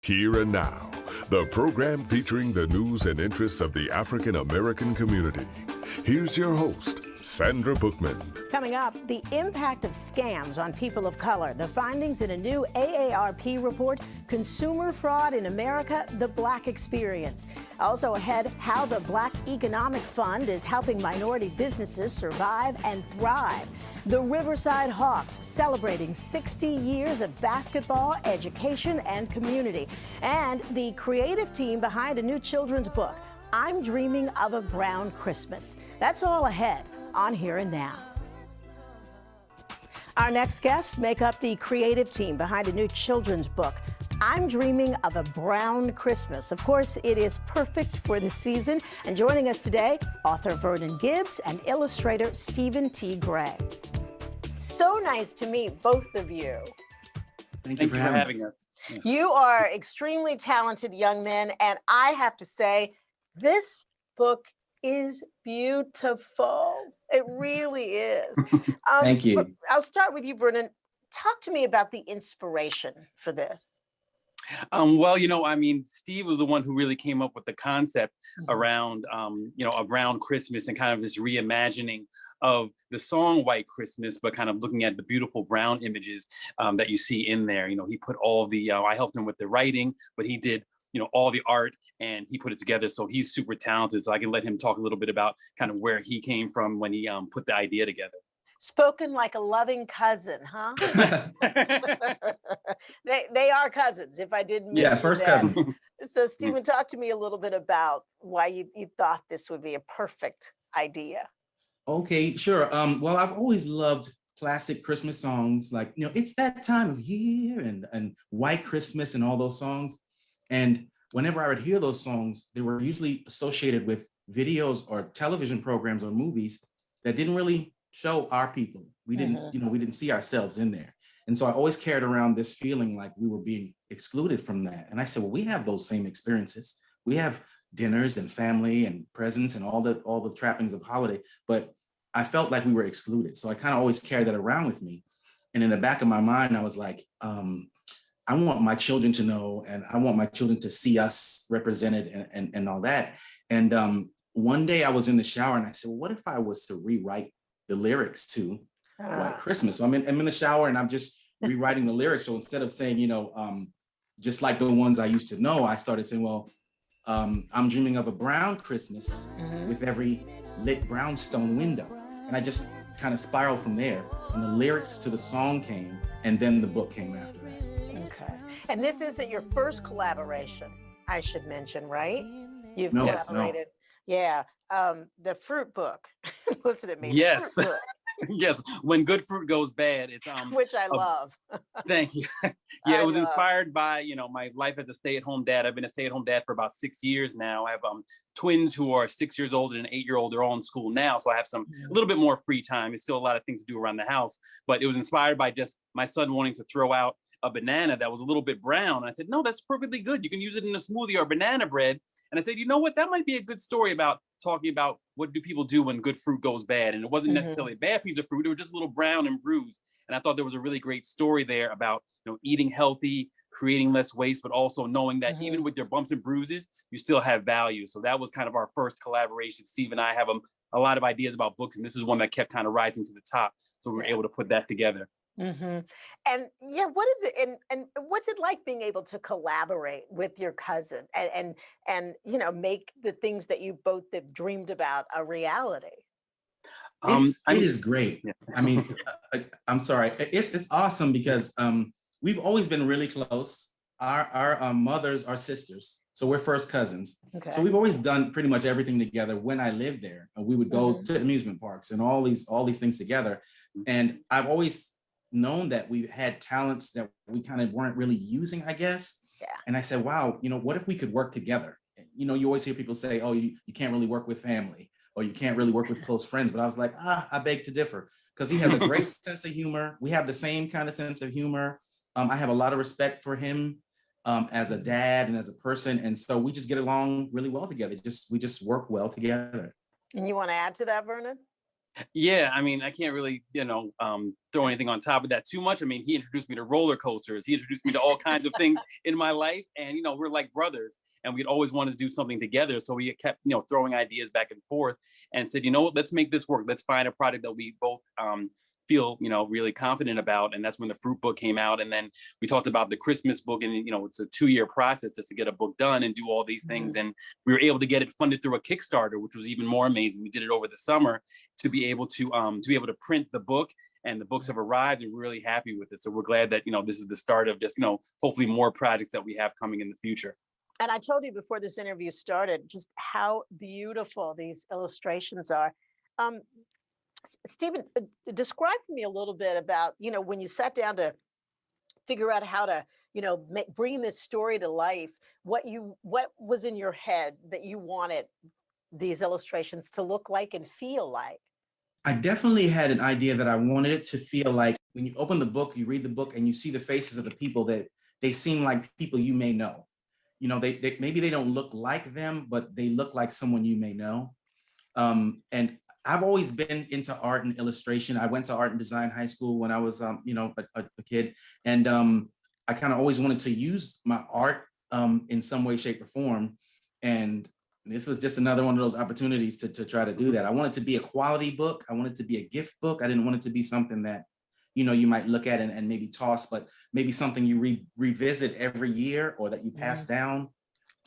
Here and now, the program featuring the news and interests of the African American community. Here's your host, Sandra Bookman. Coming up, the impact of scams on people of color, the findings in a new AARP report, consumer fraud in America, the Black experience. Also ahead, how the Black Economic Fund is helping minority businesses survive and thrive. The Riverside Hawks celebrating 60 years of basketball, education, and community. And the creative team behind a new children's book, I'm Dreaming of a Brown Christmas. That's all ahead on Here and Now. Our next guests make up the creative team behind a new children's book, I'm Dreaming of a Brown Christmas. Of course, it is perfect for the season. And joining us today, author Vernon Gibbs and illustrator Stephen T. Gray. So nice to meet both of you. Thank you for having us. Yes. You are extremely talented young men, and I have to say, this book is beautiful. It really is. Thank you. I'll start with you, Vernon. Talk to me about the inspiration for this. Well, Steve was the one who really came up with the concept around, around Christmas and kind of this reimagining of the song White Christmas, but kind of looking at the beautiful brown images that you see in there. He put all the, I helped him with the writing, but he did, all the art and he put it together. So he's super talented. So I can let him talk a little bit about kind of where he came from when he put the idea together. Spoken like a loving cousin, huh? they are cousins, if I didn't mention first that. cousins. So Stephen, talk to me a little bit about why you thought this would be a perfect idea. Okay, sure. Well, I've always loved classic Christmas songs like, It's That Time of Year and White Christmas and all those songs. And whenever I would hear those songs, they were usually associated with videos or television programs or movies that didn't really show our people. We didn't, we didn't see ourselves in there. And so I always carried around this feeling like we were being excluded from that. And I said, well, we have those same experiences. We have dinners and family and presents and all the trappings of holiday, but I felt like we were excluded. So I kind of always carried that around with me. And in the back of my mind, I was like, I want my children to know, and I want my children to see us represented and all that. And one day I was in the shower and I said, well, what if I was to rewrite the lyrics to White Christmas? So I'm in the shower and I'm just rewriting the lyrics. So instead of saying, just like the ones I used to know, I started saying, well, I'm dreaming of a brown Christmas with every lit brownstone window. And I just kind of spiraled from there. And the lyrics to the song came, and then the book came after that. Okay. And this isn't your first collaboration, I should mention, right? You've collaborated. No. Yeah. The fruit book. Listen to me. Yes. Yes. When good fruit goes bad, it's which I love. Thank you. Yeah, it was inspired by my life as a stay-at-home dad. I've been a stay-at-home dad for about 6 years now. I have twins who are 6 years old and an 8-year-old. They're all in school now, so I have a little bit more free time. It's still a lot of things to do around the house, but it was inspired by just my son wanting to throw out a banana that was a little bit brown. And I said, no, that's perfectly good. You can use it in a smoothie or banana bread. And I said, you know what? That might be a good story about talking about what do people do when good fruit goes bad. And it wasn't necessarily a bad piece of fruit. It was just a little brown and bruised. And I thought there was a really great story there about eating healthy, creating less waste, but also knowing that even with your bumps and bruises, you still have value. So that was kind of our first collaboration. Steve and I have a lot of ideas about books, and this is one that kept kind of rising to the top. So we were able to put that together. And yeah, what is it and what's it like being able to collaborate with your cousin and make the things that you both have dreamed about a reality? It is great. Yeah. I mean, I'm sorry. It's awesome because we've always been really close. Our mothers are sisters, so we're first cousins. Okay. So we've always done pretty much everything together. When I lived there, we would go to amusement parks and all these things together. And I've always known that we had talents that we kind of weren't really using, I guess. Yeah. And I said, wow, what if we could work together? You always hear people say, oh, you can't really work with family or you can't really work with close friends. But I was like, I beg to differ, because he has a great sense of humor. We have the same kind of sense of humor. I have a lot of respect for him as a dad and as a person. And so we just get along really well together. We just work well together. And you want to add to that, Vernon? Yeah, I mean, I can't really, throw anything on top of that too much. I mean, he introduced me to roller coasters. He introduced me to all kinds of things in my life. And, we're like brothers and we'd always wanted to do something together. So we kept, throwing ideas back and forth and said, what, let's make this work. Let's find a product that we both feel, really confident about. And that's when the fruit book came out. And then we talked about the Christmas book and, it's a 2-year process just to get a book done and do all these things. And we were able to get it funded through a Kickstarter, which was even more amazing. We did it over the summer to be able to print the book, and the books have arrived and we're really happy with it. So we're glad that, this is the start of just, hopefully more projects that we have coming in the future. And I told you before this interview started just how beautiful these illustrations are. Stephen, describe for me a little bit about, when you sat down to figure out how to, bring this story to life, what was in your head that you wanted these illustrations to look like and feel like? I definitely had an idea that I wanted it to feel like when you open the book, you read the book and you see the faces of the people that they seem like people you may know. They maybe they don't look like them, but they look like someone you may know. And I've always been into art and illustration. I went to art and design high school when I was, a kid. And I kind of always wanted to use my art in some way, shape, or form. And this was just another one of those opportunities to try to do that. I wanted to be a quality book. I wanted to be a gift book. I didn't want it to be something that, you might look at and maybe toss, but maybe something you revisit every year, or that you pass down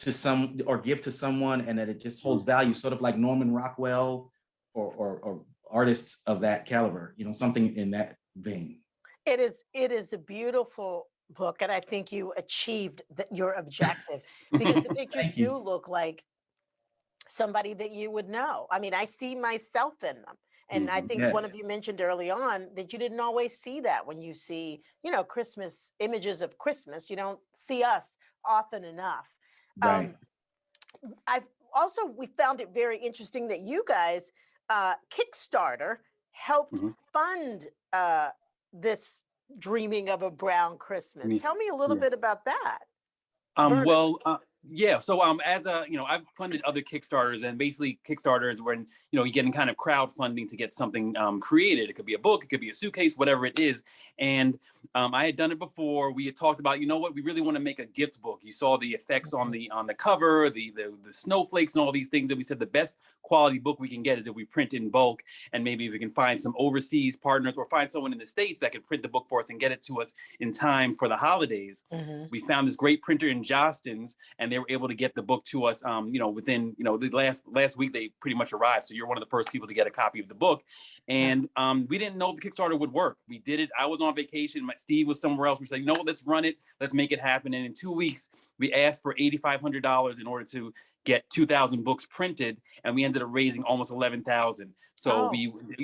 to or give to someone, and that it just holds value, sort of like Norman Rockwell or artists of that caliber, something in that vein. It is a beautiful book, and I think you achieved your objective because the pictures do look like somebody that you would know. I mean, I see myself in them. And I think one of you mentioned early on that you didn't always see that when you see, Christmas images of Christmas. You don't see us often enough. Right. We found it very interesting that you guys, Kickstarter helped fund this Dreaming of a Brown Christmas. Tell me a little bit about that. Yeah. So as I've funded other Kickstarters, and basically Kickstarter is when, you're getting kind of crowdfunding to get something created. It could be a book, it could be a suitcase, whatever it is. And I had done it before. We had talked about, we really want to make a gift book. You saw the effects on the cover, the snowflakes and all these things. And we said the best quality book we can get is if we print in bulk, and maybe if we can find some overseas partners or find someone in the States that can print the book for us and get it to us in time for the holidays. We found this great printer in Jostens, and they were able to get the book to us, within, the last week they pretty much arrived. So you're one of the first people to get a copy of the book. And we didn't know the Kickstarter would work. We did it. I was on vacation. Steve was somewhere else. We said, let's run it. Let's make it happen. And in 2 weeks, we asked for $8,500 in order to get 2,000 books printed. And we ended up raising almost 11,000. So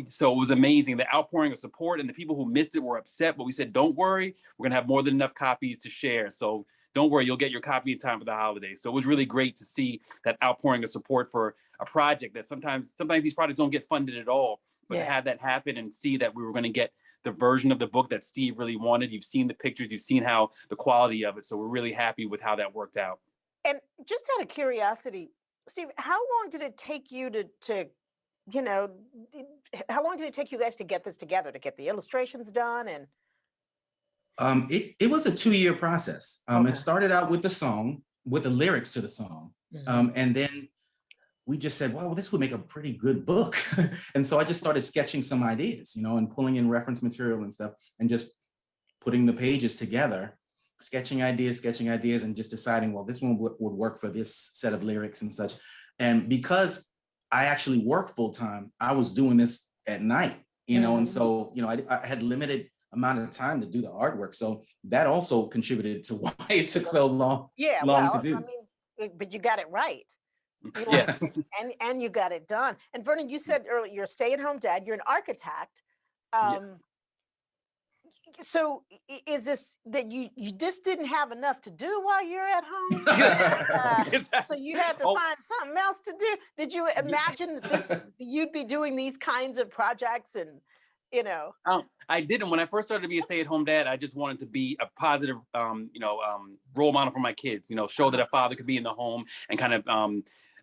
so it was amazing. The outpouring of support, and the people who missed it were upset, but we said, don't worry, we're gonna have more than enough copies to share. So don't worry, you'll get your copy in time for the holidays. So it was really great to see that outpouring of support for a project that sometimes these projects don't get funded at all, but to have that happen and see that we were going to get the version of the book that Steve really wanted. You've seen the pictures, you've seen how the quality of it. So we're really happy with how that worked out. And just out of curiosity, Steve, how long did it take you how long did it take you guys to get this together, to get the illustrations done? And it was a 2-year process. It started out with the song, with the lyrics to the song. And then we just said, well, this would make a pretty good book. And so I just started sketching some ideas, and pulling in reference material and stuff, and just putting the pages together, sketching ideas, and just deciding, well, this one would work for this set of lyrics and such. And because I actually work full time, I was doing this at night, and so, I had limited amount of time to do the artwork. So that also contributed to why it took so long to do. I mean, but you got it right. And you got it done. And Vernon, you said earlier, you're a stay-at-home dad, you're an architect. So is this that you just didn't have enough to do while you're at home? So you had to find something else to do. Did you imagine that you'd be doing these kinds of projects? And I didn't. When I first started to be a stay-at-home dad, I just wanted to be a positive, role model for my kids. Show that a father could be in the home and kind of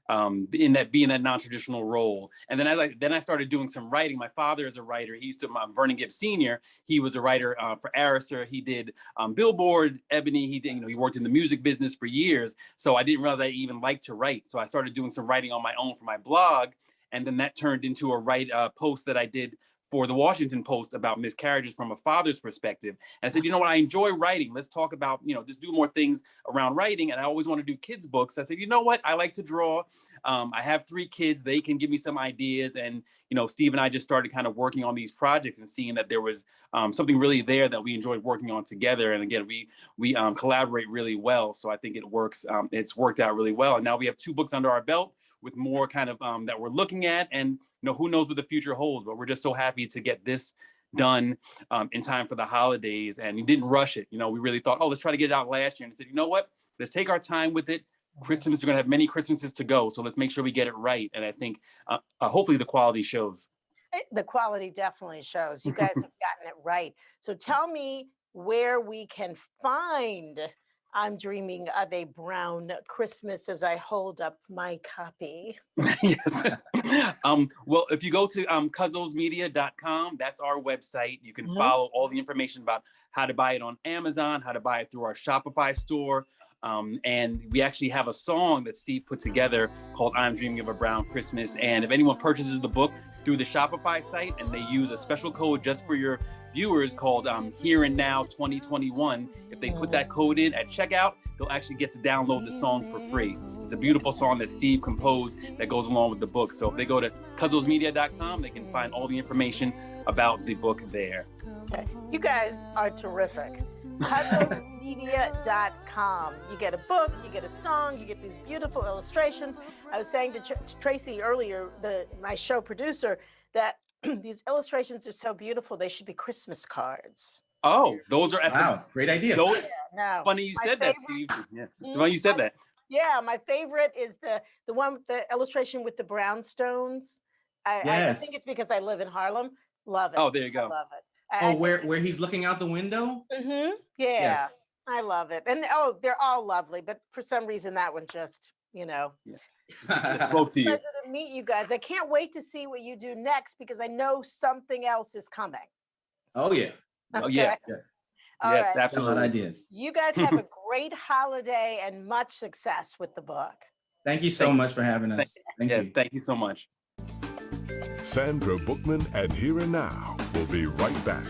in that being that non-traditional role. And then I started doing some writing. My father is a writer. He used to Vernon Gibbs Sr. He was a writer for Arista. He did Billboard, Ebony. He did, he worked in the music business for years. So I didn't realize I even liked to write. So I started doing some writing on my own for my blog, and then that turned into a post that I did for the Washington Post about miscarriages from a father's perspective. And I said, you know what, I enjoy writing. Let's talk about, just do more things around writing. And I always want to do kids' books. I said, you know what, I like to draw. I have 3 kids. They can give me some ideas. And, Steve and I just started kind of working on these projects and seeing that there was something really there that we enjoyed working on together. And again, we collaborate really well. So I think it works. It's worked out really well. And now we have 2 books under our belt with more kind of that we're looking at. And who knows what the future holds, but we're just so happy to get this done in time for the holidays. And we didn't rush it. We really thought, let's try to get it out last year. And I said, you know what, let's take our time with it. Christmas, we're going to have many Christmases to go. So let's make sure we get it right. And I think hopefully the quality shows. The quality definitely shows. You guys have gotten it right. So tell me where we can find I'm Dreaming of a Brown Christmas as I hold up my copy. Yes. Well, if you go to cuzzosmedia.com, that's our website. You can follow all the information about how to buy it on Amazon, how to buy it through our Shopify store. And we actually have a song that Steve put together called I'm Dreaming of a Brown Christmas. And if anyone purchases the book through the Shopify site and they use a special code just for your viewers called Here and Now 2021, if they put that code in at checkout, they'll actually get to download the song for free. It's a beautiful song that Steve composed that goes along with the book. So if they go to cuzzosmedia.com, they can find all the information about the book there. Okay. You guys are terrific. Cuzzosmedia.com. You get a book, you get a song, you get these beautiful illustrations. I was saying to Tracy earlier, my show producer, that these illustrations are so beautiful, they should be Christmas cards. Oh, those are wow, great idea. So funny you said that, Steve. Yeah. Funny you said that. Yeah, my favorite is the one with the illustration with the brownstones. I think it's because I live in Harlem. Love it. Oh, there you go. I love it. Where he's looking out the window? Mm-hmm. Yeah. Yes. I love it. And they're all lovely, but for some reason that one just, Yeah. Spoke to you. Pleasure to meet you guys. I can't wait to see what you do next because I know something else is coming. Oh yeah. Okay. Oh yeah. Yes, yes, right. absolutely. A lot of ideas. You guys have a great holiday and much success with the book. Thank you so much for having us. Thank you. Thank you so much. Sandra Bookman and Here and Now will be right back.